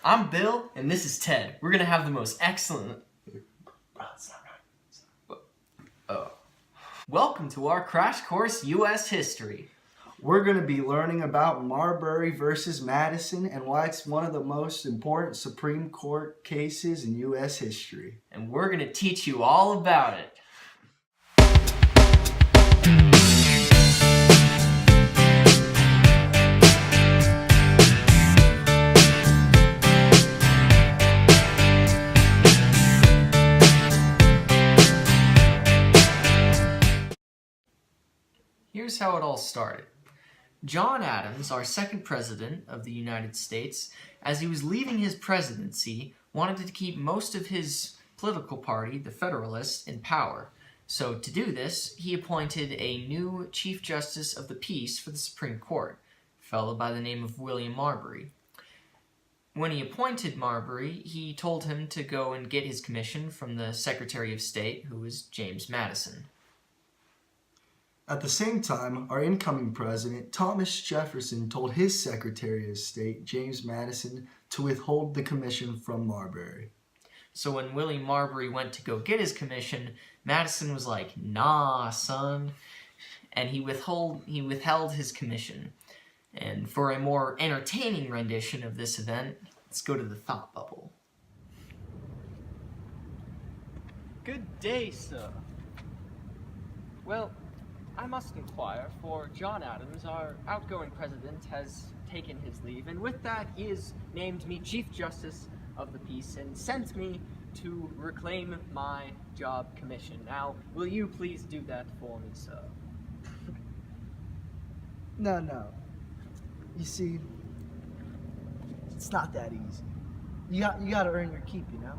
I'm Bill, and this is Ted. We're gonna have the most excellent... That's not right. Oh. Welcome to our Crash Course U.S. History. We're going to be learning about Marbury versus Madison and why it's one of the most important Supreme Court cases in U.S. history. And we're gonna teach you all about it. Here's how it all started. John Adams, our second president of the United States, as he was leaving his presidency, wanted to keep most of his political party, the Federalists, in power. So to do this, he appointed a new Chief Justice of the Peace for the Supreme Court, a fellow by the name of William Marbury. When he appointed Marbury, he told him to go and get his commission from the Secretary of State, who was James Madison. At the same time, our incoming president, Thomas Jefferson, told his Secretary of State, James Madison, to withhold the commission from Marbury. So when William Marbury went to go get his commission, Madison was like, "Nah, son," and he withheld his commission. And for a more entertaining rendition of this event, let's go to the thought bubble. Good day, sir. Well, I must inquire, for John Adams, our outgoing president, has taken his leave, and with that he has named me Chief Justice of the Peace and sent me to reclaim my job commission. Now, will you please do that for me, sir? No. You see, it's not that easy. You got to earn your keep, you know?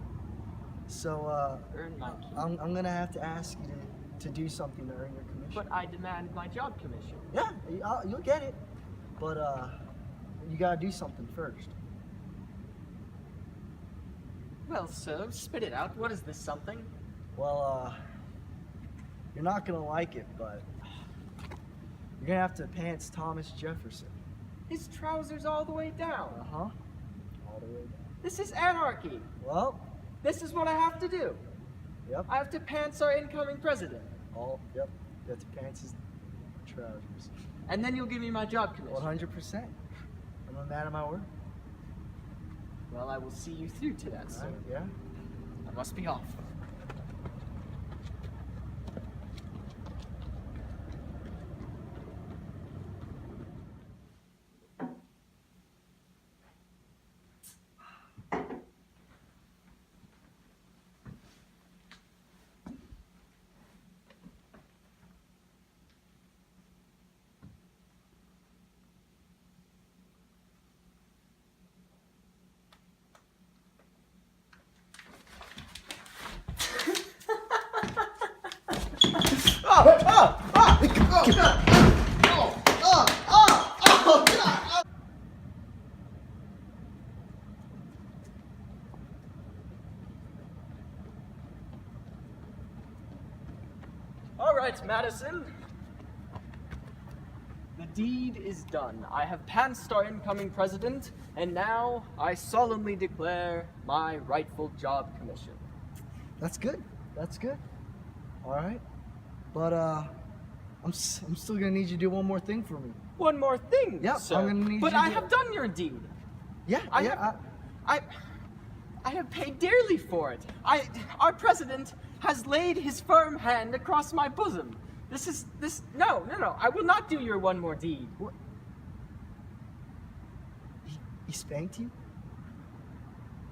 So, Earn my keep. I'm going to have to ask you to do something to earn your commission. But I demand my job commission. Yeah, you'll get it. But, you got to do something first. Well, sir, spit it out. What is this something? Well, you're not going to like it, but you're going to have to pants Thomas Jefferson. His trousers all the way down. Uh-huh. All the way down. This is anarchy. Well, This is what I have to do. yep. I have to pants our incoming president. Yep. You have to pants his trousers. And then you'll give me my job commission. 100%. I'm a man of my word. Well, I will see you through to that, sir. Right, yeah. I must be off. All right, Madison. The deed is done. I have pantsed our incoming president, and now I solemnly declare my rightful job commission. That's good. That's good. All right. But I'm still gonna need you to do one more thing for me. One more thing, Yep, sir. I'm gonna need but you I to- have done your deed. Yeah. I yeah. have- I have paid dearly for it. Our president has laid his firm hand across my bosom. No. I will not do your one more deed. He spanked you?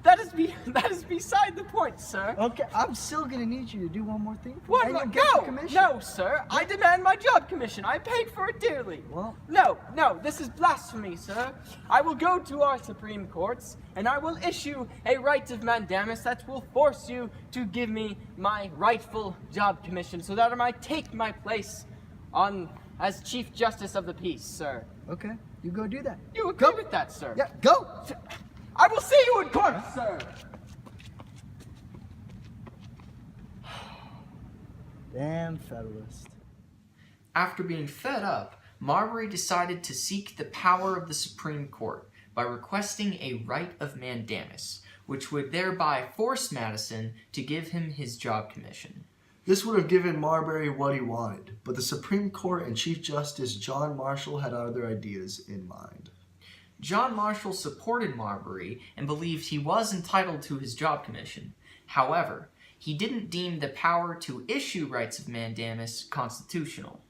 That is beside the point, sir. Okay. I'm still gonna need you to do one more thing for me. One and more, you'll get the no, commission. no, sir. I demand my job commission. I paid for it dearly. Well- No, this is blasphemy, sir. I will go to our Supreme Courts, and I will issue a writ of mandamus that will force you to give me my rightful job commission so that I might take my place as Chief Justice of the Peace, sir. Okay. You go do that. You agree Go. with that, sir? Yeah. Go. I will see you in court, sir. Damn Federalist. After being fed up, Marbury decided to seek the power of the Supreme Court, by requesting a writ of mandamus, which would thereby force Madison to give him his job commission. This would have given Marbury what he wanted, but the Supreme Court and Chief Justice John Marshall had other ideas in mind. John Marshall supported Marbury and believed he was entitled to his job commission. However, he didn't deem the power to issue writs of mandamus constitutional.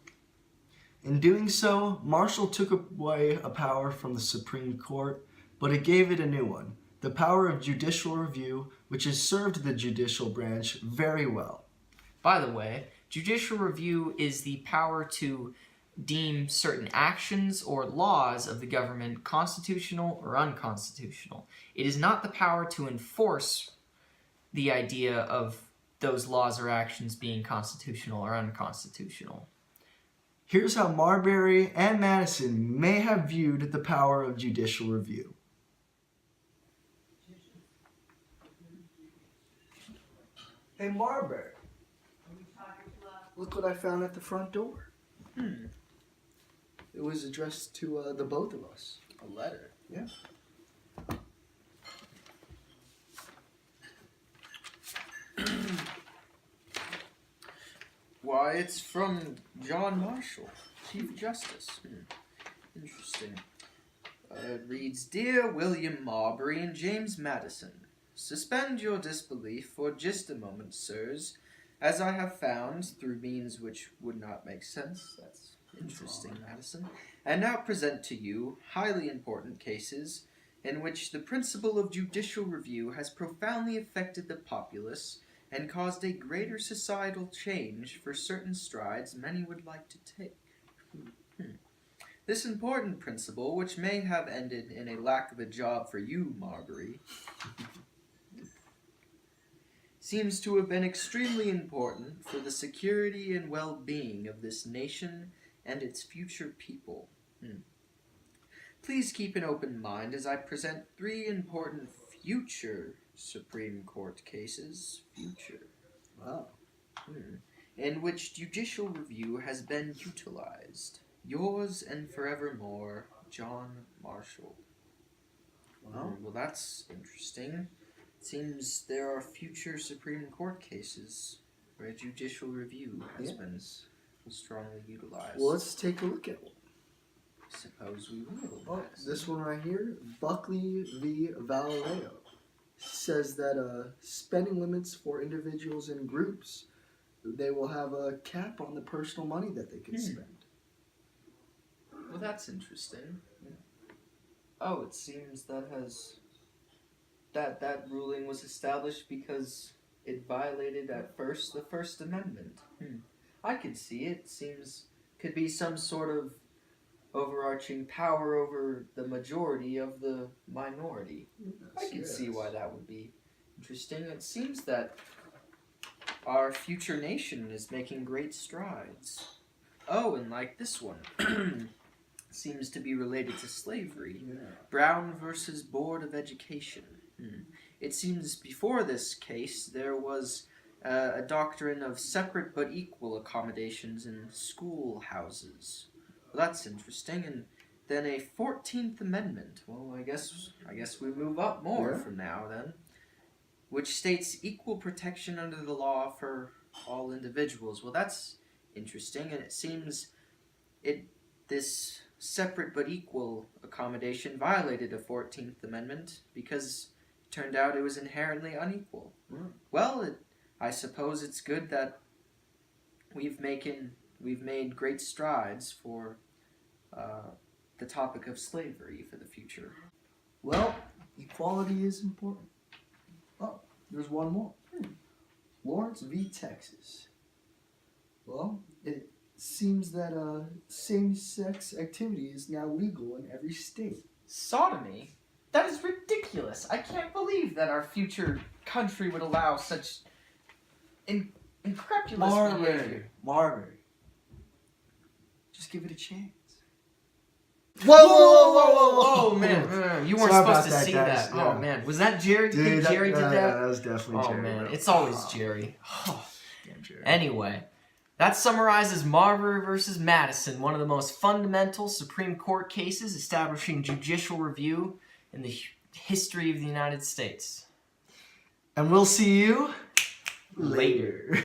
In doing so, Marshall took away a power from the Supreme Court, but it gave it a new one, the power of judicial review, which has served the judicial branch very well. By the way, judicial review is the power to deem certain actions or laws of the government constitutional or unconstitutional. It is not the power to enforce the idea of those laws or actions being constitutional or unconstitutional. Here's how Marbury and Madison may have viewed the power of judicial review. Hey Marbury, look what I found at the front door. It was addressed to the both of us. A letter? Yeah. Why, it's from John Marshall, Chief Justice. Interesting. It reads, Dear William Marbury and James Madison, suspend your disbelief for just a moment, sirs, as I have found, through means which would not make sense. That's interesting, Madison. And now present to you highly important cases in which the principle of judicial review has profoundly affected the populace and caused a greater societal change for certain strides many would like to take. This important principle, which may have ended in a lack of a job for you, Marbury, seems to have been extremely important for the security and well-being of this nation and its future people. Please keep an open mind as I present 3 important future Supreme Court cases, Wow. in which judicial review has been utilized. Yours and forevermore, John Marshall. Wow. Well, that's interesting. It seems there are future Supreme Court cases where judicial review has been strongly utilized. Well, let's take a look at one. Suppose we will. Oh, this one right here, Buckley v. Vallejo, says that spending limits for individuals and groups, they will have a cap on the personal money that they can spend. Well, that's interesting. Oh, it seems that ruling was established because it violated at first the First Amendment. I could see it. Seems could be some sort of overarching power over the majority of the minority. I can see why that would be interesting. It seems that our future nation is making great strides. Oh, and like this one. Seems to be related to slavery. Brown versus Board of Education. It seems before this case there was a doctrine of separate but equal accommodations in schoolhouses. Well, that's interesting. And then a 14th Amendment. Well, I guess we move up more from now then, which states equal protection under the law for all individuals. Well, that's interesting, and it seems this separate but equal accommodation violated a 14th Amendment because it turned out it was inherently unequal. Well, I suppose it's good that we've made great strides for the topic of slavery for the future. Well, equality is important. Oh, there's one more. Lawrence v. Texas. Well, it seems that same-sex activity is now legal in every state. Sodomy? That is ridiculous. I can't believe that our future country would allow such incredulous behavior. Marbury. Just give it a chance. Whoa, man. You weren't Sorry supposed about to that, see guys. that. Yeah. Oh, man. Was that Jerry? Dude, Think Jerry did that? Yeah, that was definitely Jerry. Oh, man. Bro. It's always Jerry. Damn Jerry. Anyway, that summarizes Marbury versus Madison, one of the most fundamental Supreme Court cases establishing judicial review in the history of the United States. And we'll see you Later.